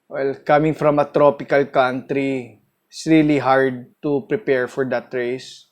Well, coming from a tropical country, it's really hard to prepare for that race.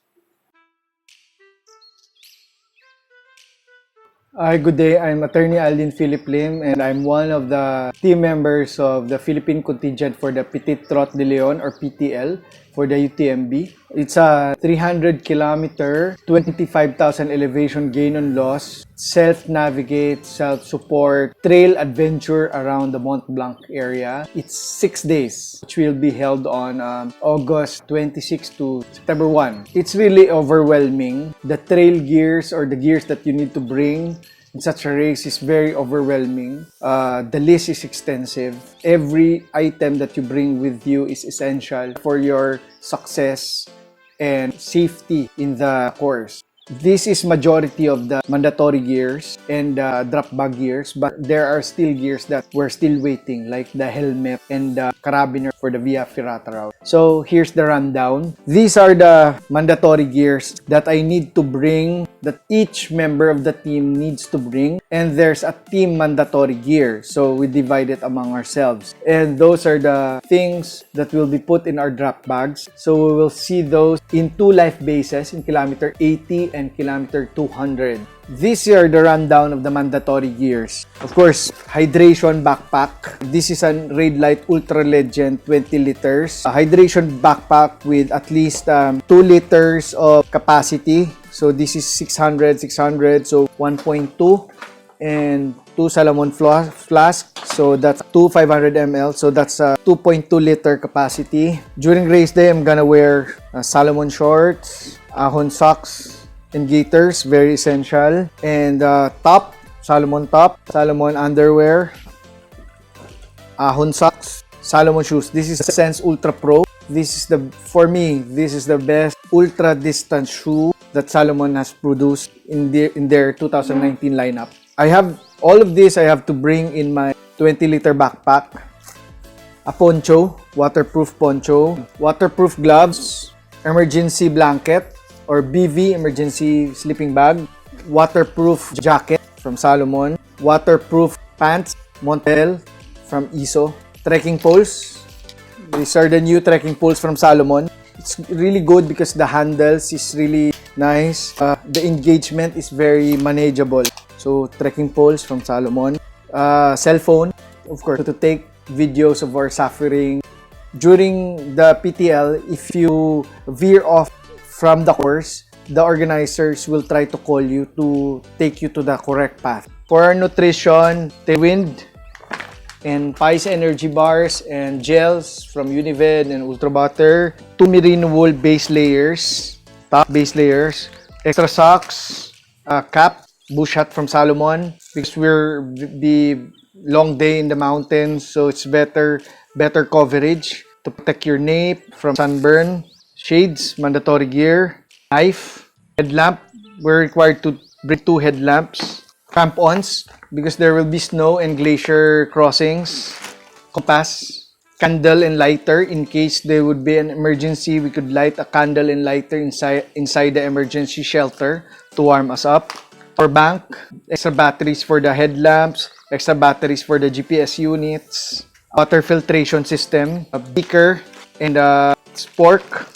Hi, good day. I'm Attorney Aldin Philip Lim, and I'm one of the team members of the Philippine contingent for the Petit Trot de Leon, or PTL, for the UTMB. It's a 300-kilometer, 25,000 elevation gain on loss, self-navigate, self-support, trail adventure around the Mont Blanc area. It's 6 days, which will be held on August 26 to September 1. It's really overwhelming. The trail gears, or the gears that you need to bring in such a race, is very overwhelming. The list is extensive. Every item that you bring with you is essential for your success and safety in the course. This is majority of the mandatory gears and drop bag gears, but there are still gears that we're still waiting, like the helmet and the carabiner for the Via Ferrata route. So here's the rundown. These are the mandatory gears that I need to bring, that each member of the team needs to bring, and there's a team mandatory gear, so we divide it among ourselves, and those are the things that will be put in our drop bags. So we will see those in two life bases, in kilometer 80 and kilometer 200. These are the rundown of the mandatory gears. Of course, hydration backpack. This is a Raid Light Ultra Legend 20 liters. A hydration backpack with at least 2 liters of capacity. So this is 600, so 1.2, and 2 Salomon flask. So that's 2 500 ml. So that's a 2.2 liter capacity. During race day, I'm gonna wear Salomon shorts, ahon socks, and gaiters, very essential, and top, Salomon underwear, ahon socks, Salomon shoes. This is Sense Ultra Pro. For me, this is the best ultra distance shoe that Salomon has produced in their 2019 lineup. I have all of this. I have to bring in my 20-liter backpack, a poncho, waterproof poncho, waterproof gloves, emergency blanket, or BV, emergency sleeping bag, waterproof jacket from Salomon, waterproof pants, Montel from ISO, trekking poles. These are the new trekking poles from Salomon. It's really good because the handles is really nice. The engagement is very manageable. So trekking poles from Salomon. Cell phone, of course, to take videos of our suffering. During the PTL, if you veer off from the course, the organizers will try to call you to take you to the correct path. For our nutrition, Tailwind and Pice energy bars and gels from Univid and Ultra Butter, 2 merino wool base layers, top base layers, extra socks, cap, bush hat from Salomon, because we're be long day in the mountains, so it's better coverage to protect your nape from sunburn. Shades, mandatory gear, knife, headlamp. We're required to bring 2 headlamps, crampons because there will be snow and glacier crossings, compass, candle and lighter in case there would be an emergency. We could light a candle and lighter inside the emergency shelter to warm us up. Power bank, extra batteries for the headlamps, extra batteries for the GPS units, water filtration system, a beaker, and a spork,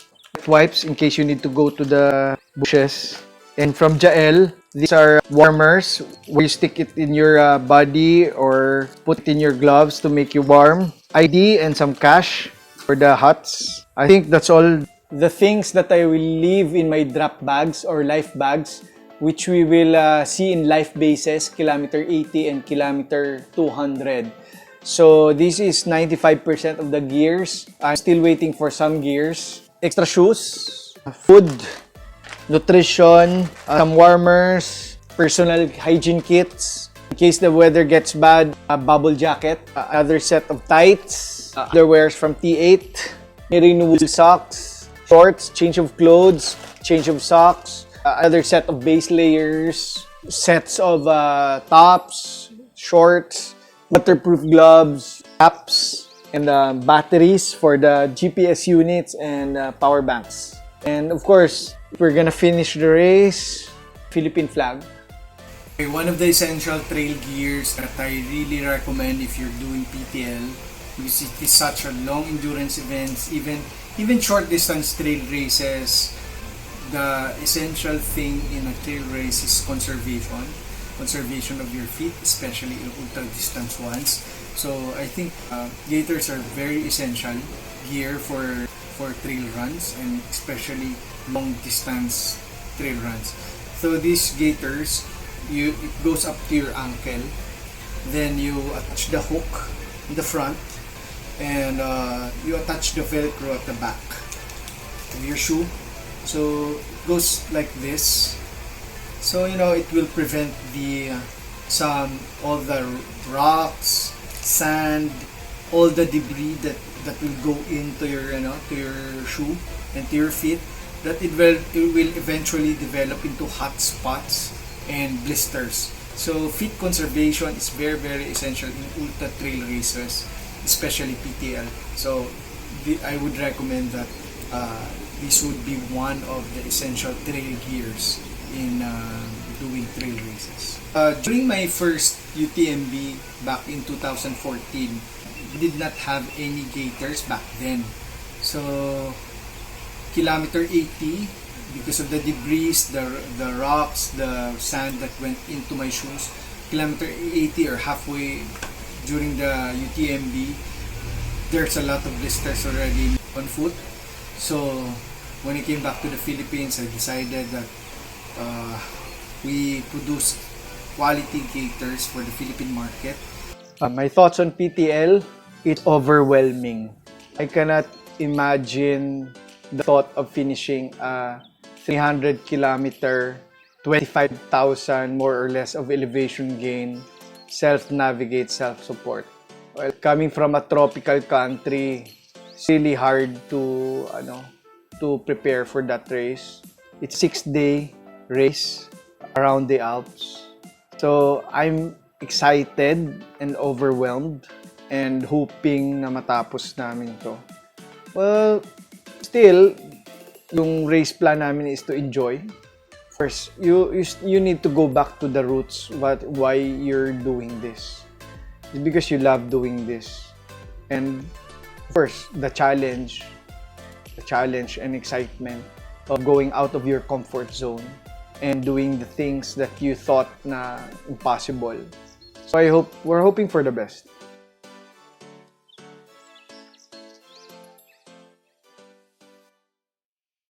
wipes in case you need to go to the bushes. And from Jael, these are warmers where you stick it in your body or put it in your gloves to make you warm. ID and some cash for the huts. I think that's all the things that I will leave in my drop bags or life bags, which we will see in life bases, kilometer 80 and kilometer 200. So this is 95% of the gears. I'm still waiting for some gears. Extra shoes, food, nutrition, some warmers, personal hygiene kits. In case the weather gets bad, a bubble jacket, another set of tights, underwears from T8, merino wool socks, shorts, change of clothes, change of socks, another set of base layers, sets of tops, shorts, waterproof gloves, caps, and batteries for the GPS units and power banks. And of course, we're gonna finish the race, Philippine flag. One of the essential trail gears that I really recommend if you're doing PTL because it is such a long endurance events, even short distance trail races. The essential thing in a trail race is conservation of your feet, especially in ultra distance ones. So I think gaiters are very essential gear for trail runs, and especially long distance trail runs. So these gaiters, it goes up to your ankle, then you attach the hook in the front, and you attach the velcro at the back of your shoe. So it goes like this. So it will prevent all the rocks, sand, all the debris that will go into your to your shoe and to your feet, that it will eventually develop into hot spots and blisters. So feet conservation is very, very essential in ultra trail races, especially PTL. So I would recommend that this would be one of the essential trail gears in doing trail races. During my first UTMB back in 2014, we did not have any gaiters back then. So kilometer 80, because of the debris, the rocks, the sand that went into my shoes, kilometer 80 or halfway during the UTMB, there's a lot of blisters already on foot. So when I came back to the Philippines, I decided that we produce quality gaiters for the Philippine market. My thoughts on PTL, it's overwhelming. I cannot imagine the thought of finishing a 300 kilometer, 25,000 more or less of elevation gain, self-navigate, self-support. Well, coming from a tropical country, it's really hard to prepare for that race. It's a 6-day race around the Alps. So I'm excited and overwhelmed and hoping na matapos namin to. Well, still, yung race plan namin is to enjoy. First, you need to go back to the roots, why you're doing this. It's because you love doing this. And first, the challenge and excitement of going out of your comfort zone and doing the things that you thought na impossible. So we're hoping for the best.